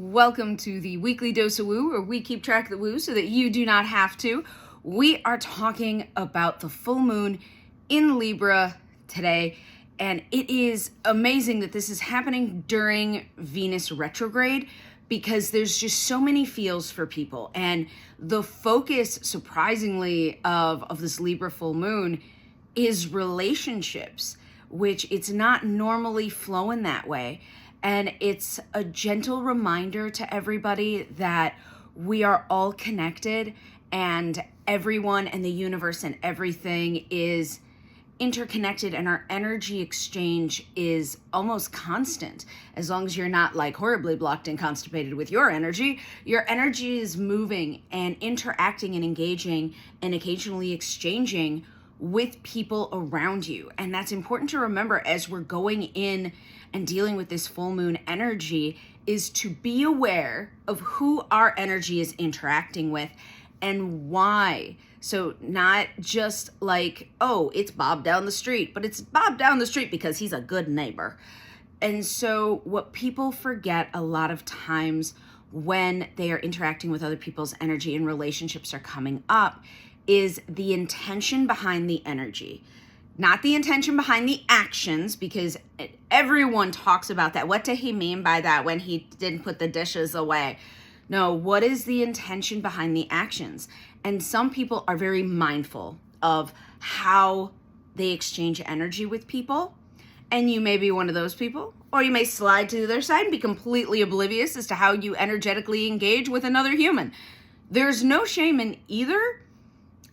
Welcome to the weekly dose of woo, where we keep track of the woo so that you do not have to. We are talking about the full moon in Libra today, and it is amazing that this is happening during Venus retrograde because there's just so many feels for people. And the focus, surprisingly, of this Libra full moon is relationships, which it's not normally flowing that way. And it's a gentle reminder to everybody that we are all connected and everyone and the universe and everything is interconnected, and our energy exchange is almost constant. As long as you're not like horribly blocked and constipated with your energy is moving and interacting and engaging and occasionally exchanging with people around you. And that's important to remember as we're going in and dealing with this full moon energy, is to be aware of who our energy is interacting with and why. So not just like, oh, it's Bob down the street, but it's Bob down the street because he's a good neighbor. And so what people forget a lot of times when they are interacting with other people's energy and relationships are coming up is the intention behind the energy. Not the intention behind the actions, because everyone talks about that. What did he mean by that when he didn't put the dishes away? No, what is the intention behind the actions? And some people are very mindful of how they exchange energy with people. And you may be one of those people, or you may slide to the other side and be completely oblivious as to how you energetically engage with another human. There's no shame in either.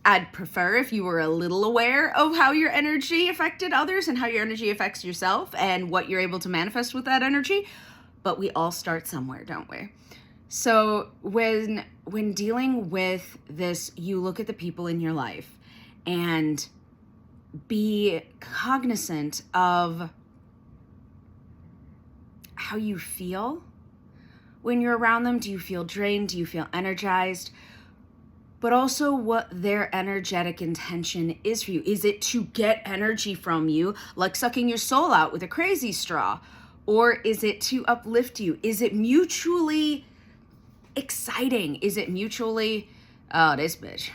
I'd prefer if you were a little aware of how your energy affected others and how your energy affects yourself and what you're able to manifest with that energy. But we all start somewhere, don't we? So when dealing with this, you look at the people in your life and be cognizant of how you feel when you're around them. Do you feel drained? Do you feel energized? But also what their energetic intention is for you. Is it to get energy from you, like sucking your soul out with a crazy straw? Or is it to uplift you? Is it mutually exciting? Is it mutually, oh, this bitch,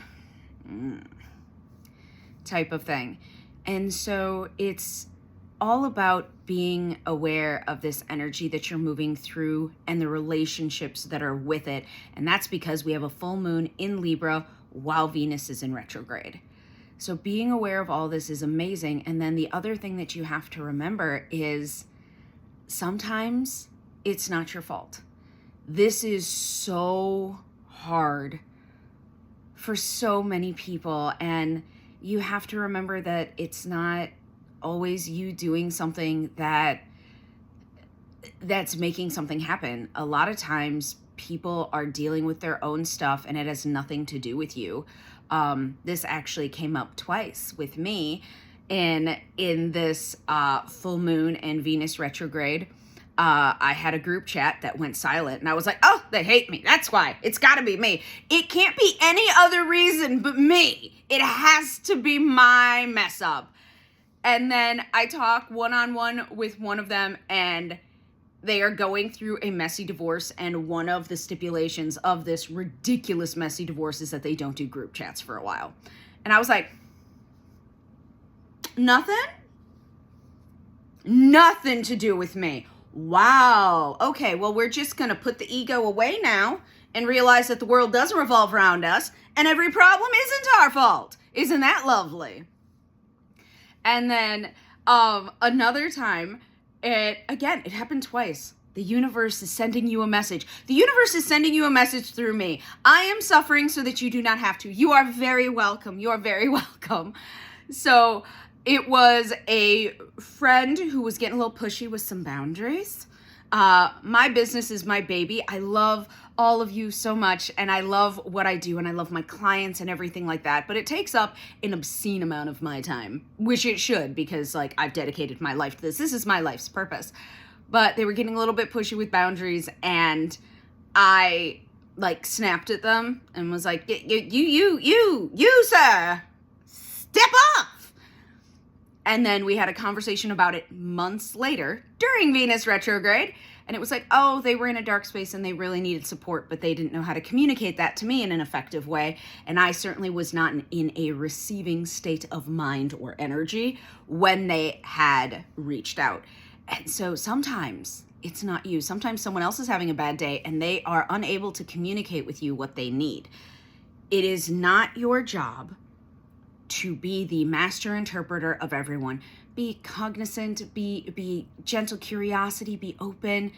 type of thing? And so it's all about being aware of this energy that you're moving through and the relationships that are with it. And that's because we have a full moon in Libra while Venus is in retrograde. So being aware of all this is amazing. And then the other thing that you have to remember is sometimes it's not your fault. This is so hard for so many people. And you have to remember that it's not always you doing something that's making something happen. A lot of times people are dealing with their own stuff and it has nothing to do with you. This actually came up twice with me in this full moon and Venus retrograde. I had a group chat that went silent and I was like, oh, they hate me. That's why. It's got to be me. It can't be any other reason but me. It has to be my mess up. And then I talk one-on-one with one of them, and they are going through a messy divorce. And one of the stipulations of this ridiculous messy divorce is that they don't do group chats for a while. And I was like, nothing to do with me. Wow. Okay, well, we're just going to put the ego away now and realize that the world doesn't revolve around us and every problem isn't our fault. Isn't that lovely? And then another time, it happened twice. The universe is sending you a message. The universe is sending you a message through me. I am suffering so that you do not have to. You are very welcome. You are very welcome. So it was a friend who was getting a little pushy with some boundaries. My business is my baby. I love all of you so much, and I love what I do, and I love my clients and everything like that, but it takes up an obscene amount of my time, which it should, because like I've dedicated my life to this. This is my life's purpose. But they were getting a little bit pushy with boundaries, and I like snapped at them and was like, you sir, step off. And then we had a conversation about it months later during Venus retrograde. And it was like, oh, they were in a dark space and they really needed support, but they didn't know how to communicate that to me in an effective way. And I certainly was not in a receiving state of mind or energy when they had reached out. And so sometimes it's not you. Sometimes someone else is having a bad day and they are unable to communicate with you what they need. It is not your job to be the master interpreter of everyone. Be cognizant, be gentle curiosity, be open,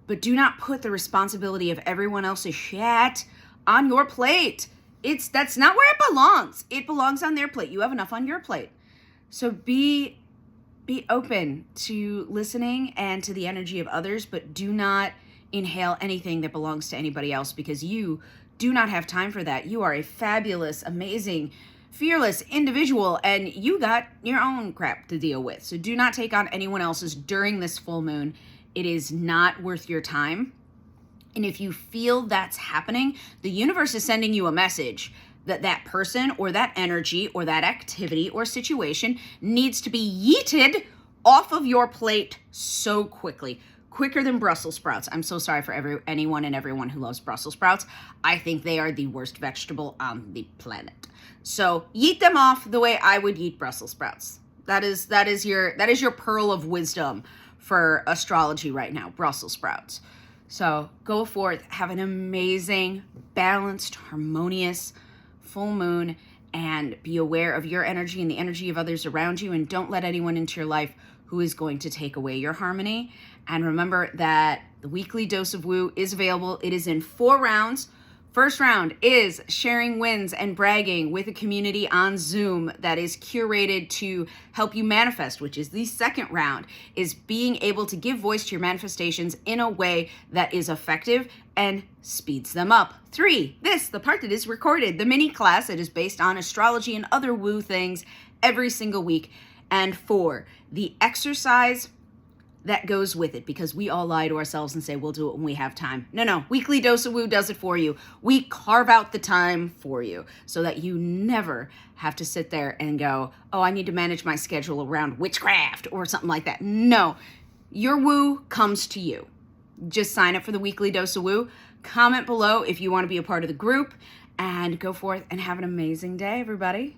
but do not put the responsibility of everyone else's shit on your plate. That's not where it belongs. It belongs on their plate. You have enough on your plate. So be open to listening and to the energy of others, but do not inhale anything that belongs to anybody else, because you do not have time for that. You are a fabulous, amazing, fearless individual, and you got your own crap to deal with. So do not take on anyone else's during this full moon. It is not worth your time. And if you feel that's happening, the universe is sending you a message that that person or that energy or that activity or situation needs to be yeeted off of your plate so quickly. Quicker than Brussels sprouts. I'm so sorry for anyone and everyone who loves Brussels sprouts. I think they are the worst vegetable on the planet. So yeet them off the way I would yeet Brussels sprouts. That is your pearl of wisdom for astrology right now, Brussels sprouts. So go forth, have an amazing, balanced, harmonious full moon, and be aware of your energy and the energy of others around you, and don't let anyone into your life who is going to take away your harmony. And remember that the weekly dose of woo is available. It is in 4 rounds. First round is sharing wins and bragging with a community on Zoom that is curated to help you manifest, which is the second round, is being able to give voice to your manifestations in a way that is effective and speeds them up. 3, the part that is recorded, the mini class that is based on astrology and other woo things every single week. And 4, the exercise that goes with it, because we all lie to ourselves and say we'll do it when we have time. No, weekly dose of woo does it for you. We carve out the time for you so that you never have to sit there and go, oh, I need to manage my schedule around witchcraft or something like that. No, your woo comes to you. Just sign up for the weekly dose of woo. Comment below if you want to be a part of the group, and go forth and have an amazing day, everybody.